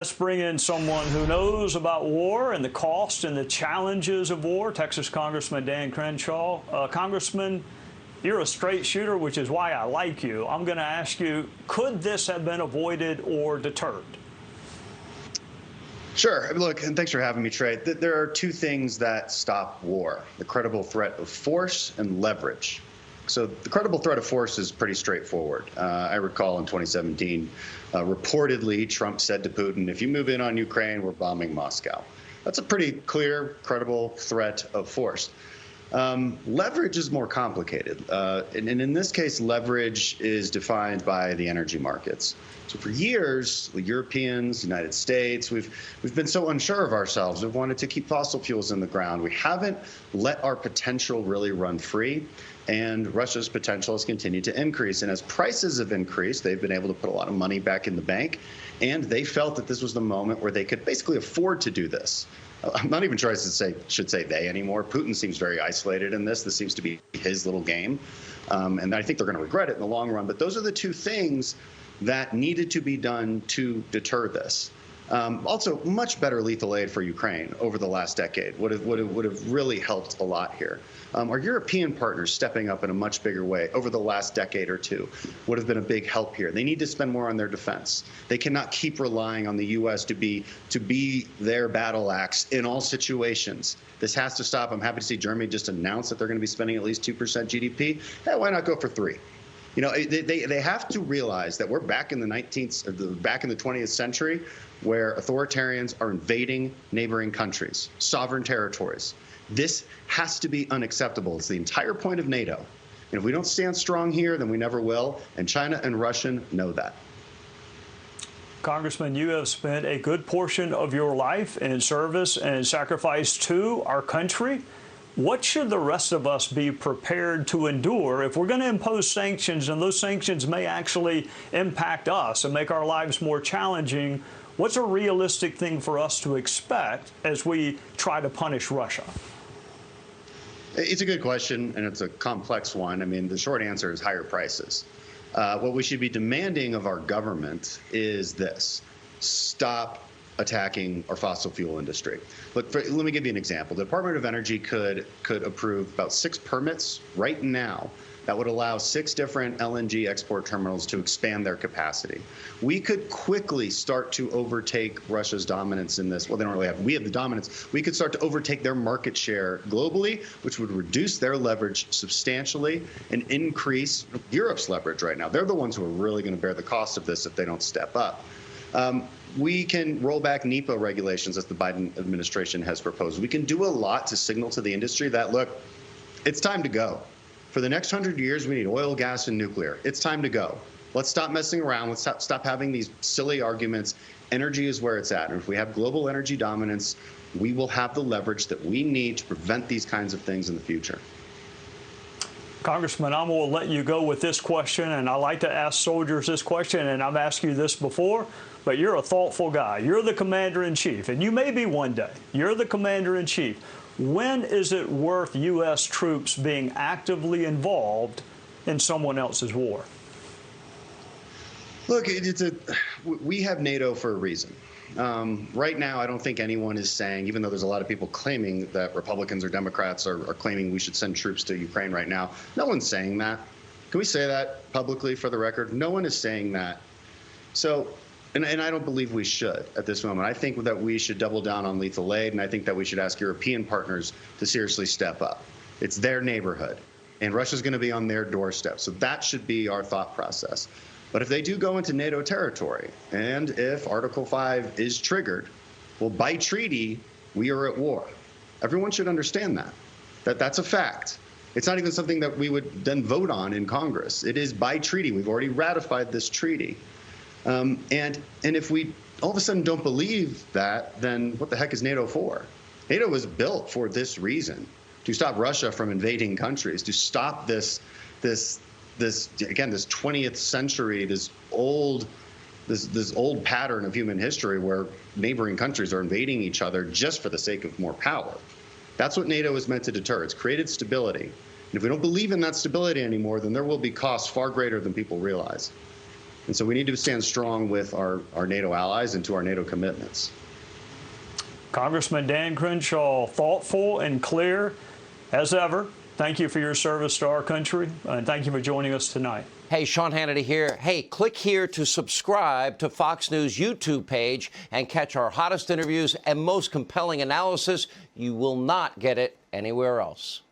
Let's bring in someone who knows about war and the cost and the challenges of war, Texas Congressman Dan Crenshaw. Congressman, you're a straight shooter, which is why I like you. I'm going to ask you, could this have been avoided or deterred? Sure. Look, and thanks for having me, Trey. There are two things that stop war: the credible threat of force and leverage. So the credible threat of force is pretty straightforward. I recall in 2017, reportedly, Trump said to Putin, if you move in on Ukraine, we're bombing Moscow. That's a pretty clear, credible threat of force. Leverage is more complicated. And in this case, leverage is defined by the energy markets. So for years, the Europeans, United States, we've been so unsure of ourselves. We've wanted to keep fossil fuels in the ground. We haven't let our potential really run free. And Russia's potential has continued to increase. And as prices have increased, they've been able to put a lot of money back in the bank. And they felt that this was the moment where they could basically afford to do this. I'm not even sure I should say they anymore. Putin seems very isolated in this. This seems to be his little game. And I think they're going to regret it in the long run. But those are the two things that needed to be done to deter this. Also, much better lethal aid for Ukraine over the last decade would have really helped a lot here. Our European partners stepping up in a much bigger way over the last decade or two would have been a big help here. They need to spend more on their defense. They cannot keep relying on the U.S. to be their battle axe in all situations. This has to stop. I'm happy to see Germany just announce that they're going to be spending at least 2% GDP. Hey, why not go for 3%? You know, they have to realize that we're back in the 20th century, where authoritarians are invading neighboring countries, sovereign territories. This has to be unacceptable. It's the entire point of NATO. And if we don't stand strong here, then we never will. And China and Russia know that. Congressman, you have spent a good portion of your life in service and sacrifice to our country. What should the rest of us be prepared to endure if we're going to impose sanctions, and those sanctions may actually impact us and make our lives more challenging? What's a realistic thing for us to expect as we try to punish Russia? It's a good question, and it's a complex one. I mean, the short answer is higher prices. What we should be demanding of our government is this: stop attacking our fossil fuel industry. Look, let me give you an example. The Department of Energy could approve about 6 permits right now that would allow 6 different LNG export terminals to expand their capacity. We could quickly start to overtake Russia's dominance in this. Well, they don't really have. We have the dominance. We could start to overtake their market share globally, which would reduce their leverage substantially and increase Europe's leverage right now. They're the ones who are really going to bear the cost of this if they don't step up. We can roll back NEPA regulations, as the Biden administration has proposed. We can do a lot to signal to the industry that, look, it's time to go. For the next 100 years, we need oil, gas, and nuclear. It's time to go. Let's stop messing around. Let's stop having these silly arguments. Energy is where it's at. And if we have global energy dominance, we will have the leverage that we need to prevent these kinds of things in the future. Congressman, I'm going to let you go with this question, and I like to ask soldiers this question, and I've asked you this before, but you're a thoughtful guy. You're the commander-in-chief, and you may be one day. You're the commander-in-chief. When is it worth U.S. troops being actively involved in someone else's war? Look, we have NATO for a reason. Right now, I don't think anyone is saying, even though there's a lot of people claiming that Republicans or Democrats are claiming we should send troops to Ukraine right now, no one's saying that. Can we say that publicly for the record? No one is saying that. So, and I don't believe we should at this moment. I think that we should double down on lethal aid, and I think that we should ask European partners to seriously step up. It's their neighborhood, and Russia's going to be on their doorstep. So that should be our thought process. But if they do go into NATO territory, and if Article 5 is triggered, well, by treaty, we are at war. Everyone should understand that. That's a fact. It's not even something that we would then vote on in Congress. It is by treaty. We've already ratified this treaty. And if we all of a sudden don't believe that, then what the heck is NATO for? NATO was built for this reason, to stop Russia from invading countries, to stop this 20th century, this old pattern of human history where neighboring countries are invading each other just for the sake of more power. That's what NATO is meant to deter. It's created stability. And if we don't believe in that stability anymore, then there will be costs far greater than people realize. And so we need to stand strong with our NATO allies and to our NATO commitments. Congressman Dan Crenshaw, thoughtful and clear as ever. Thank you for your service to our country, and thank you for joining us tonight. Hey, Sean Hannity here. Hey, click here to subscribe to Fox News YouTube page and catch our hottest interviews and most compelling analysis. You will not get it anywhere else.